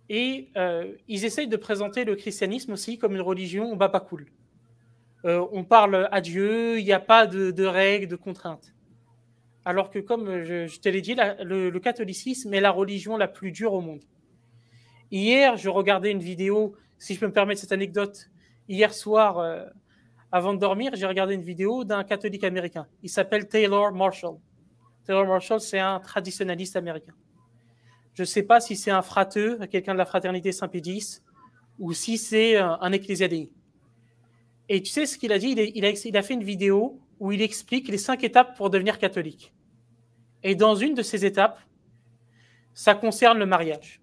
Et ils essayent de présenter le christianisme aussi comme une religion baba cool. On parle à Dieu, il n'y a pas de règles, de contraintes. Alors que, comme je te l'ai dit, le catholicisme est la religion la plus dure au monde. Hier, je regardais une vidéo, si je peux me permettre cette anecdote, hier soir, avant de dormir, j'ai regardé une vidéo d'un catholique américain. Il s'appelle Taylor Marshall. Taylor Marshall, c'est un traditionnaliste américain. Je ne sais pas si c'est un frateux, quelqu'un de la fraternité Saint-Pédis, ou si c'est un ecclésiadéi. Et tu sais ce qu'il a dit, il a fait une vidéo où il explique les 5 étapes pour devenir catholique. Et dans une de ces étapes, ça concerne le mariage.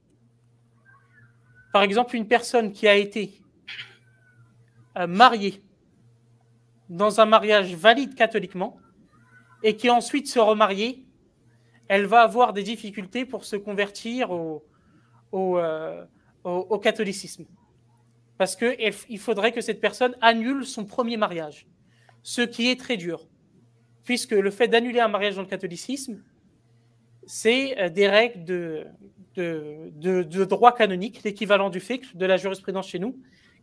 Par exemple, une personne qui a été mariée dans un mariage valide catholiquement et qui ensuite se remarie, elle va avoir des difficultés pour se convertir au catholicisme. Parce qu'il faudrait que cette personne annule son premier mariage, ce qui est très dur, puisque le fait d'annuler un mariage dans le catholicisme, c'est des règles de droit canonique, l'équivalent du fiqh, de la jurisprudence chez nous,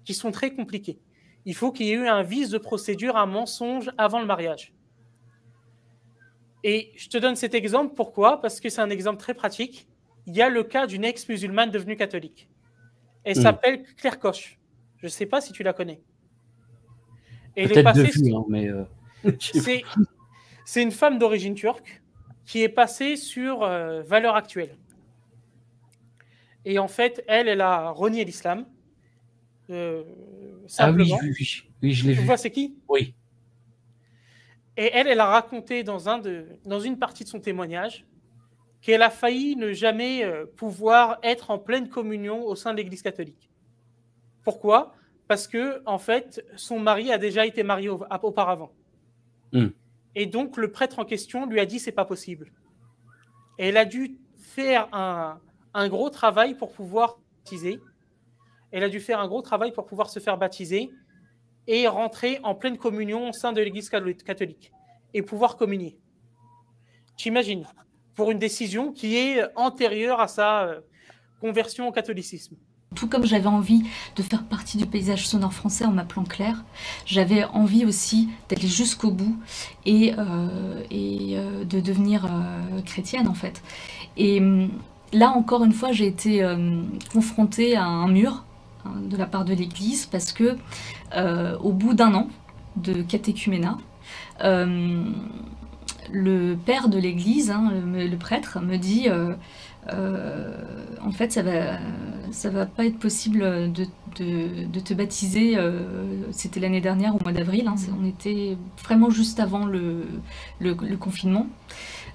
qui sont très compliquées. Il faut qu'il y ait eu un vice de procédure, un mensonge avant le mariage. Et je te donne cet exemple, pourquoi? Parce que c'est un exemple très pratique. Il y a le cas d'une ex-musulmane devenue catholique. Elle s'appelle Claire Koch. Je ne sais pas si tu la connais. Peut-être de vue, hein, mais... C'est une femme d'origine turque qui est passée sur Valeurs Actuelles. Et en fait, elle a renié l'islam. Simplement. Ah oui, je l'ai vu. Tu vois, c'est qui? Oui. Et elle a raconté dans une partie de son témoignage qu'elle a failli ne jamais pouvoir être en pleine communion au sein de l'Église catholique. Pourquoi? Parce que, en fait, son mari a déjà été marié auparavant. Et donc, le prêtre en question lui a dit c'est pas possible. Et elle a dû faire un gros travail pour pouvoir baptiser. Elle a dû faire un gros travail pour pouvoir se faire baptiser et rentrer en pleine communion au sein de l'Église catholique et pouvoir communier. T'imagines, pour une décision qui est antérieure à sa conversion au catholicisme. Tout comme j'avais envie de faire partie du paysage sonore français en m'appelant Claire, j'avais envie aussi d'aller jusqu'au bout et de devenir chrétienne en fait. Et là encore une fois, j'ai été confrontée à un mur de la part de l'Église parce que au bout d'un an de catéchuménat, le père de l'Église, le prêtre, me dit en fait, ça va pas être possible de te baptiser. C'était l'année dernière, au mois d'avril. On était vraiment juste avant le confinement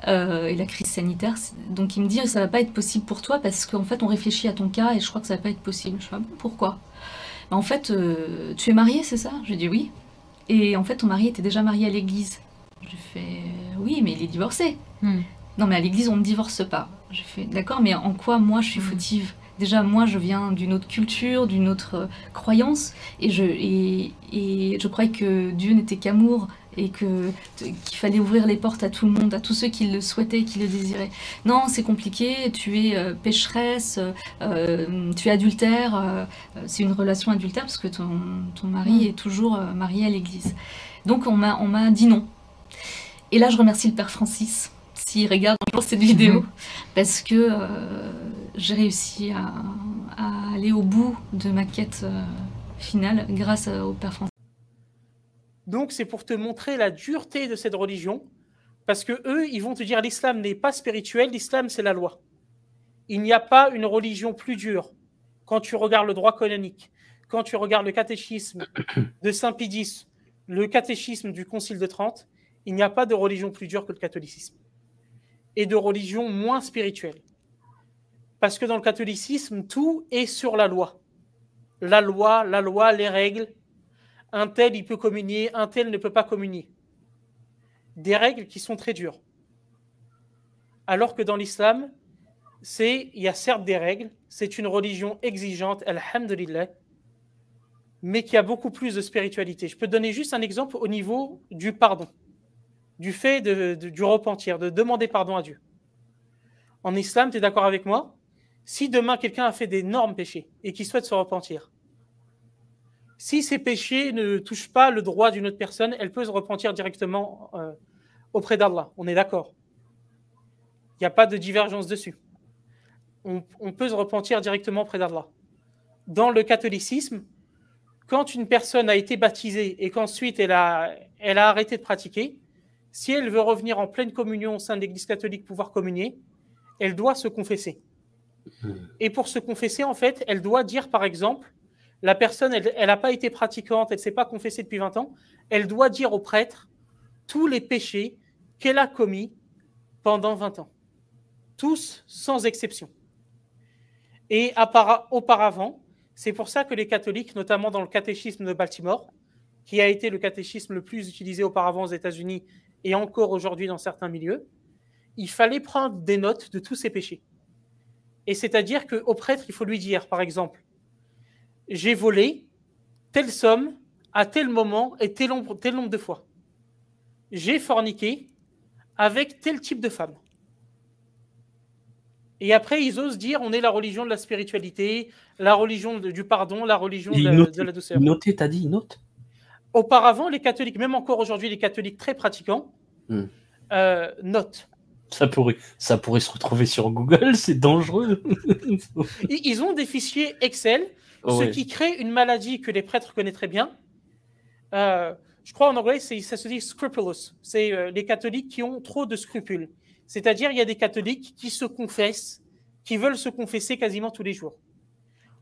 et la crise sanitaire. Donc il me dit, ça va pas être possible pour toi parce qu'en fait, on réfléchit à ton cas et je crois que ça va pas être possible. Je fais, pourquoi? En fait, tu es mariée, c'est ça? Je dis oui. Et en fait, ton mari était déjà marié à l'église. Je fais oui, mais il est divorcé. Non, mais à l'église, on ne divorce pas. Je fais d'accord, mais en quoi moi je suis fautive? Déjà, moi, je viens d'une autre culture, d'une autre croyance, et je croyais que Dieu n'était qu'amour et qu'il fallait ouvrir les portes à tout le monde, à tous ceux qui le souhaitaient, qui le désiraient. Non, c'est compliqué, tu es pécheresse, tu es adultère, c'est une relation adultère parce que ton mari est toujours marié à l'église. Donc on m'a dit non. Et là, je remercie le Père Francis, s'il regarde un jour cette vidéo, parce que j'ai réussi à aller au bout de ma quête finale grâce au Père Francis. Donc, c'est pour te montrer la dureté de cette religion, parce que eux, ils vont te dire l'islam n'est pas spirituel, l'islam, c'est la loi. Il n'y a pas une religion plus dure. Quand tu regardes le droit canonique, quand tu regardes le catéchisme de Saint-Pédis, le catéchisme du Concile de Trente, il n'y a pas de religion plus dure que le catholicisme. Et de religion moins spirituelle. Parce que dans le catholicisme, tout est sur la loi. La loi, les règles. Un tel, il peut communier, un tel ne peut pas communier. Des règles qui sont très dures. Alors que dans l'islam, il y a certes des règles, c'est une religion exigeante, alhamdulillah, mais qui a beaucoup plus de spiritualité. Je peux te donner juste un exemple au niveau du pardon, du fait du repentir, de demander pardon à Dieu. En islam, tu es d'accord avec moi? Si demain quelqu'un a fait d'énormes péchés et qu'il souhaite se repentir, si ces péchés ne touchent pas le droit d'une autre personne, elle peut se repentir directement auprès d'Allah. On est d'accord. Il n'y a pas de divergence dessus. On peut se repentir directement auprès d'Allah. Dans le catholicisme, quand une personne a été baptisée et qu'ensuite elle a arrêté de pratiquer, si elle veut revenir en pleine communion au sein de l'Église catholique, pouvoir communier, elle doit se confesser. Et pour se confesser, en fait, elle doit dire, par exemple, la personne, elle n'a pas été pratiquante, elle ne s'est pas confessée depuis 20 ans, elle doit dire au prêtre tous les péchés qu'elle a commis pendant 20 ans. Tous, sans exception. Et auparavant, c'est pour ça que les catholiques, notamment dans le catéchisme de Baltimore, qui a été le catéchisme le plus utilisé auparavant aux États-Unis et encore aujourd'hui dans certains milieux, il fallait prendre des notes de tous ces péchés. Et c'est-à-dire qu'au prêtre, il faut lui dire, par exemple, j'ai volé telle somme à tel moment et tel nombre de fois. J'ai forniqué avec tel type de femme. Et après, ils osent dire on est la religion de la spiritualité, la religion du pardon, la religion de la douceur. Noter, t'as dit, note. Auparavant, les catholiques, même encore aujourd'hui, les catholiques très pratiquants, notent. Ça pourrait se retrouver sur Google, c'est dangereux. Ils ont des fichiers Excel, ce qui crée une maladie que les prêtres connaissent très bien. Je crois en anglais, ça se dit scrupulous. C'est les catholiques qui ont trop de scrupules. C'est-à-dire, il y a des catholiques qui se confessent, qui veulent se confesser quasiment tous les jours.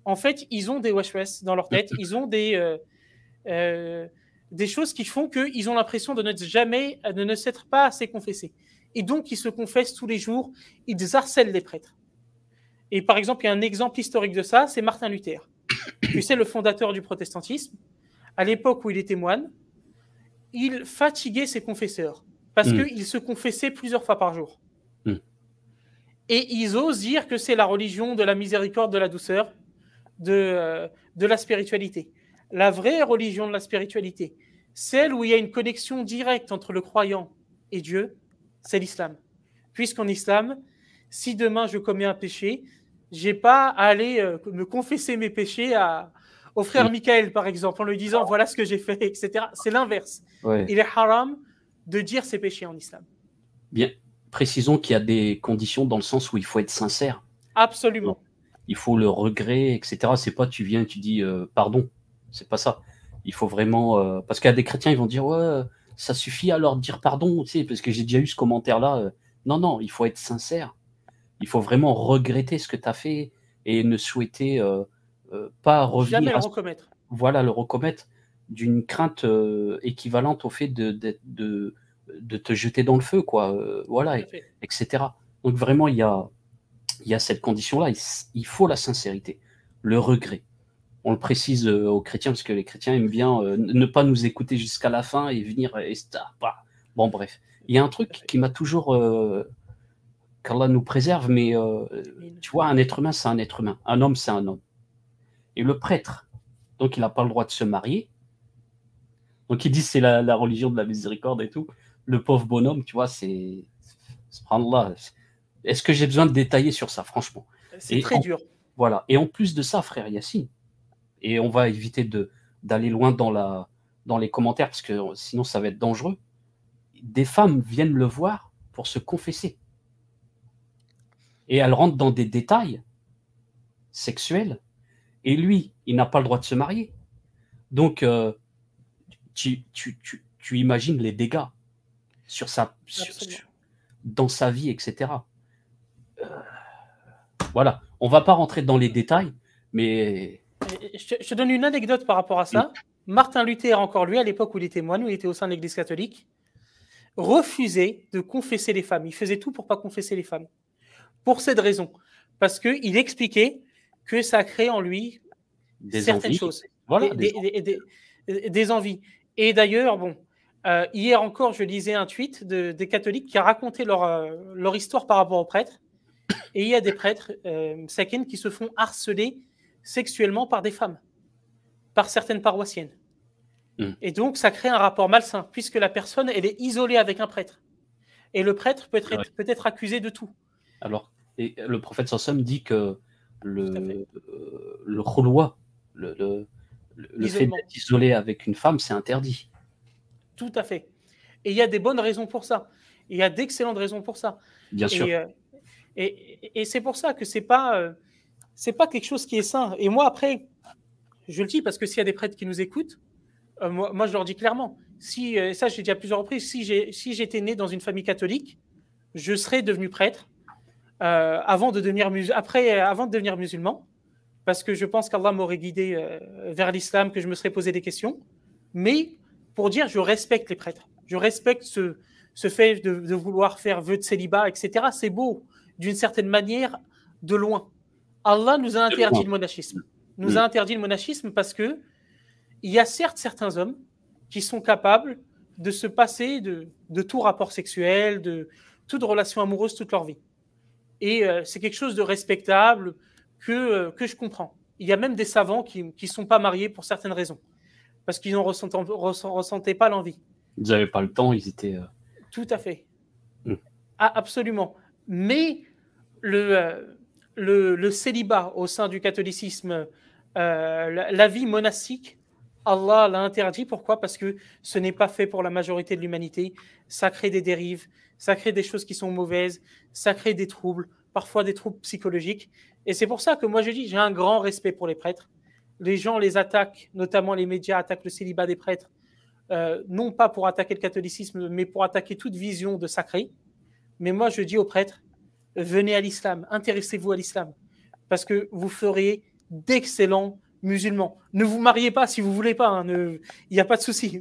En fait, ils ont des wesh-wesh dans leur tête, ils ont des choses qui font qu'ils ont l'impression de ne s'être pas assez confessés. Et donc, ils se confessent tous les jours, ils harcèlent les prêtres. Et par exemple, il y a un exemple historique de ça, c'est Martin Luther. Tu sais, le fondateur du protestantisme, à l'époque où il était moine, il fatiguait ses confesseurs parce qu'il se confessait plusieurs fois par jour. Et ils osent dire que c'est la religion de la miséricorde, de la douceur, de la spiritualité. La vraie religion de la spiritualité, celle où il y a une connexion directe entre le croyant et Dieu, c'est l'islam. Puisqu'en islam, si demain je commets un péché, je n'ai pas à aller me confesser mes péchés au frère Michael, par exemple, en lui disant voilà ce que j'ai fait, etc. C'est l'inverse. Ouais. Il est haram de dire ses péchés en islam. Bien, précisons qu'il y a des conditions dans le sens où il faut être sincère. Absolument. Il faut le regret, etc. C'est pas tu viens, tu dis pardon. C'est pas ça. Il faut vraiment... parce qu'il y a des chrétiens, ils vont dire ouais, ça suffit alors de dire pardon, tu sais, parce que j'ai déjà eu ce commentaire-là. Non, il faut être sincère. Il faut vraiment regretter ce que tu as fait et ne souhaiter pas revenir. Jamais le recommettre. Voilà, le recommettre d'une crainte équivalente au fait de te jeter dans le feu, quoi. Voilà, etc. Donc vraiment, il y a cette condition-là. Il faut la sincérité, le regret. On le précise aux chrétiens parce que les chrétiens aiment bien ne pas nous écouter jusqu'à la fin et venir bon, bref. Il y a un truc qui m'a toujours qu'Allah nous préserve, mais tu vois, un être humain, c'est un être humain. Un homme, c'est un homme. Et le prêtre, donc il n'a pas le droit de se marier. Donc ils disent c'est la religion de la miséricorde et tout. Le pauvre bonhomme, tu vois, c'est... Subhanallah. Est-ce que j'ai besoin de détailler sur ça, franchement? C'est très dur. Voilà. Et en plus de ça, frère Yassine, et on va éviter d'aller loin dans les commentaires, parce que sinon ça va être dangereux, des femmes viennent le voir pour se confesser. Et elles rentrent dans des détails sexuels, et lui, il n'a pas le droit de se marier. Donc, tu imagines les dégâts dans sa vie, etc. Voilà, on ne va pas rentrer dans les détails, mais... Je te donne une anecdote par rapport à ça. Martin Luther, encore lui, à l'époque où il était moine, où il était au sein de l'Église catholique, refusait de confesser les femmes. Il faisait tout pour ne pas confesser les femmes. Pour cette raison. Parce qu'il expliquait que ça crée en lui certaines choses. Voilà, des envies. Et d'ailleurs, hier encore, je lisais un tweet des catholiques qui a raconté leur histoire par rapport aux prêtres. Et il y a des prêtres, Sakin, qui se font harceler sexuellement par des femmes, par certaines paroissiennes. Et donc, ça crée un rapport malsain, puisque la personne, elle est isolée avec un prêtre. Et le prêtre peut être accusé de tout. Alors, et le prophète Sassam dit que le khulwa, le fait d'être isolé avec une femme, c'est interdit. Tout à fait. Et il y a des bonnes raisons pour ça. Il y a d'excellentes raisons pour ça. Bien sûr. Et c'est pour ça que c'est pas quelque chose qui est sain. Et moi, après, je le dis parce que s'il y a des prêtres qui nous écoutent, moi, je leur dis clairement, ça, j'ai dit à plusieurs reprises, si j'étais né dans une famille catholique, je serais devenu prêtre avant de devenir musulman, parce que je pense qu'Allah m'aurait guidé vers l'islam, que je me serais posé des questions. Mais pour dire, je respecte les prêtres. Je respecte ce fait de vouloir faire vœu de célibat, etc. C'est beau, d'une certaine manière, de loin. Allah nous a interdit le monachisme. Nous a interdit le monachisme parce que il y a certes certains hommes qui sont capables de se passer de tout rapport sexuel, de toute relation amoureuse toute leur vie. Et c'est quelque chose de respectable que je comprends. Il y a même des savants qui ne sont pas mariés pour certaines raisons, parce qu'ils n'en ressentaient pas l'envie. Ils n'avaient pas le temps, ils étaient... Tout à fait. Ah, absolument. Mais le célibat au sein du catholicisme, la vie monastique, Allah l'a interdit. Pourquoi ? Parce que ce n'est pas fait pour la majorité de l'humanité. Ça crée des dérives, ça crée des choses qui sont mauvaises, ça crée des troubles, parfois des troubles psychologiques. Et c'est pour ça que moi je dis, j'ai un grand respect pour les prêtres. Les gens les attaquent, notamment les médias attaquent le célibat des prêtres, non pas pour attaquer le catholicisme, mais pour attaquer toute vision de sacré. Mais moi je dis aux prêtres, venez à l'islam, intéressez-vous à l'islam, parce que vous ferez d'excellents musulmans. Ne vous mariez pas si vous voulez pas, il n'y a pas de souci.